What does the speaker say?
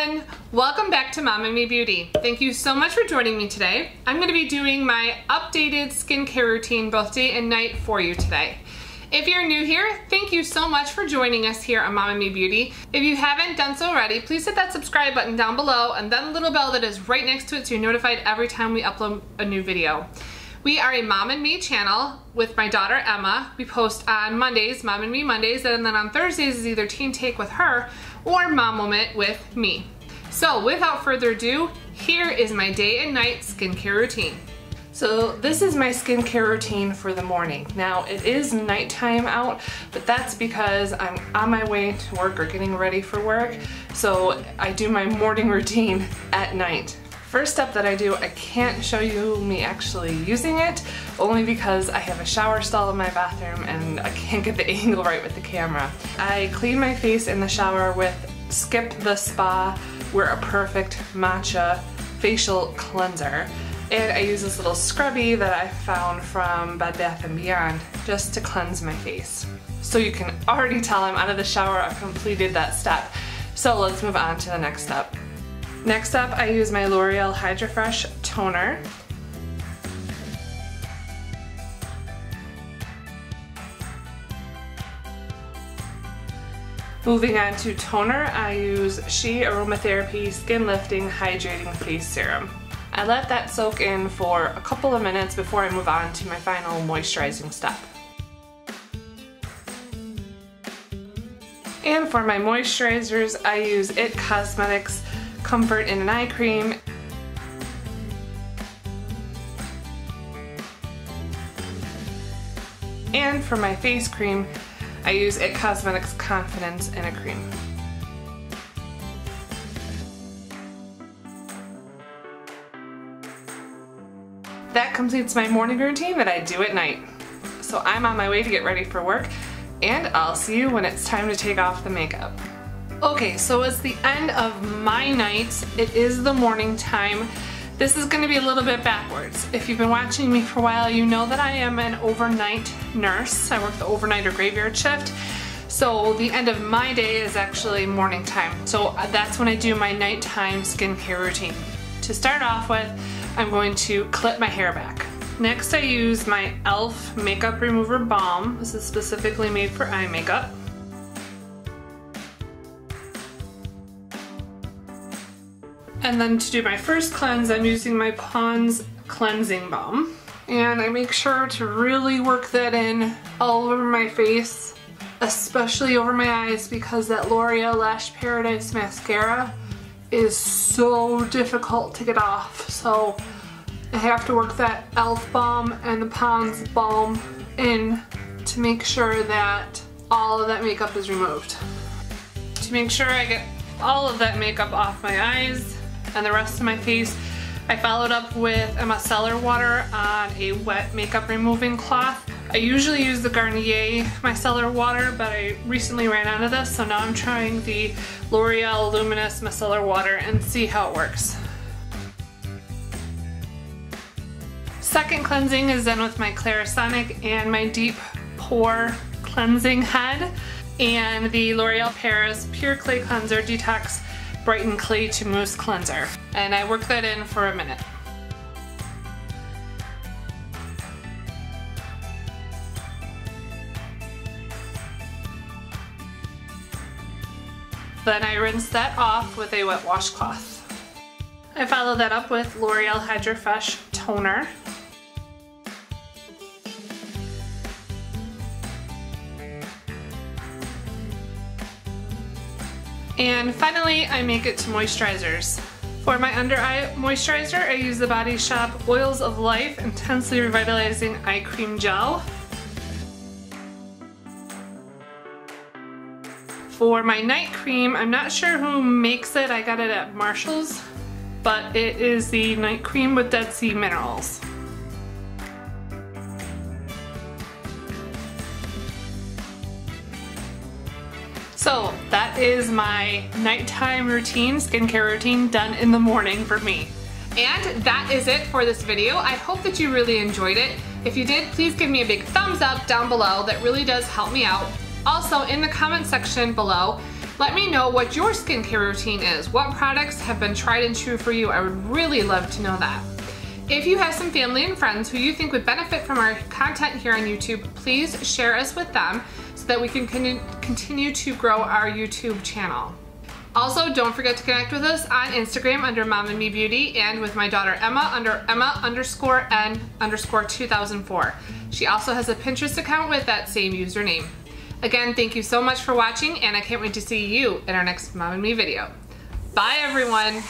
everyone! Welcome back to Mom and Me Beauty. Thank you so much for joining me today. I'm going to be doing my updated skincare routine both day and night for you today. If you're new here, thank you so much for joining us here on Mom and Me Beauty. If you haven't done so already, please hit that subscribe button down below and then the little bell that is right next to it so you're notified every time we upload a new video. We are a Mom and Me channel with my daughter Emma. We post on Mondays, Mom and Me Mondays, and then on Thursdays is either Teen Take with her or Mom Moment with me. So without further ado, here is my day and night skincare routine. So this is my skincare routine for the morning. Now it is nighttime out, but that's because I'm on my way to work or getting ready for work. So I do my morning routine at night. First step that I do, I can't show you me actually using it, only because I have a shower stall in my bathroom and I can't get the angle right with the camera. I clean my face in the shower with Skip the Spa We're a Perfect Matcha facial cleanser. And I use this little scrubby that I found from Bed Bath & Beyond just to cleanse my face. So you can already tell I'm out of the shower, I've completed that step. So let's move on to the next step. Next up, I use my L'Oreal Hydrafresh toner. Moving on to toner, I use She Aromatherapy Skin Lifting Hydrating Face Serum. I let that soak in for a couple of minutes before I move on to my final moisturizing step. And for my moisturizers, I use IT Cosmetics Comfort in an Eye Cream. And for my face cream, I use IT Cosmetics Confidence in a Cream. That completes my morning routine that I do at night. So I'm on my way to get ready for work, and I'll see you when it's time to take off the makeup. Okay, so it's the end of my night. It is the morning time. This is going to be a little bit backwards. If you've been watching me for a while, you know that I am an overnight nurse. I work the overnight or graveyard shift. So the end of my day is actually morning time. So that's when I do my nighttime skincare routine. To start off with, I'm going to clip my hair back. Next I use my e.l.f. Makeup Remover Balm. This is specifically made for eye makeup. And then to do my first cleanse, I'm using my Pond's Cleansing Balm. And I make sure to really work that in all over my face, especially over my eyes, because that L'Oreal Lash Paradise mascara is so difficult to get off. So I have to work that e.l.f. balm and the Pond's balm in to make sure that all of that makeup is removed. To make sure I get all of that makeup off my eyes and the rest of my face, I followed up with a Miscellar water on a wet makeup removing cloth. I usually use the Garnier Miscellar water, but I recently ran out of this, so now I'm trying the L'Oreal Luminous Miscellar water and see how it works. Second cleansing is done with my Clarisonic and my Deep Pore Cleansing Head and the L'Oreal Paris Pure Clay Cleanser Detox-Brighten Clay-to-Mousse Cleanser. And I work that in for a minute. Then I rinse that off with a wet washcloth. I follow that up with L'Oreal Hydrafresh toner. And finally, I make it to moisturizers. For my under eye moisturizer, I use the Body Shop Oils of Life Intensely Revitalizing Eye Cream Gel. For my night cream, I'm not sure who makes it, I got it at Marshall's, but it is the night cream with Dead Sea minerals. So that is my nighttime routine, skincare routine, done in the morning for me. And that is it for this video. I hope that you really enjoyed it. If you did, please give me a big thumbs up down below. That really does help me out. Also, in the comment section below, Let me know what your skincare routine is. What products have been tried and true for you? I would really love to know that. If you have some family and friends who you think would benefit from our content here on YouTube, please share us with them so that we can continue to grow our YouTube channel. Also, don't forget to connect with us on Instagram under Mom and Me Beauty and with my daughter Emma under Emma_N_2004. She also has a Pinterest account with that same username. Again, thank you so much for watching, and I can't wait to see you in our next Mom and Me video. Bye, everyone.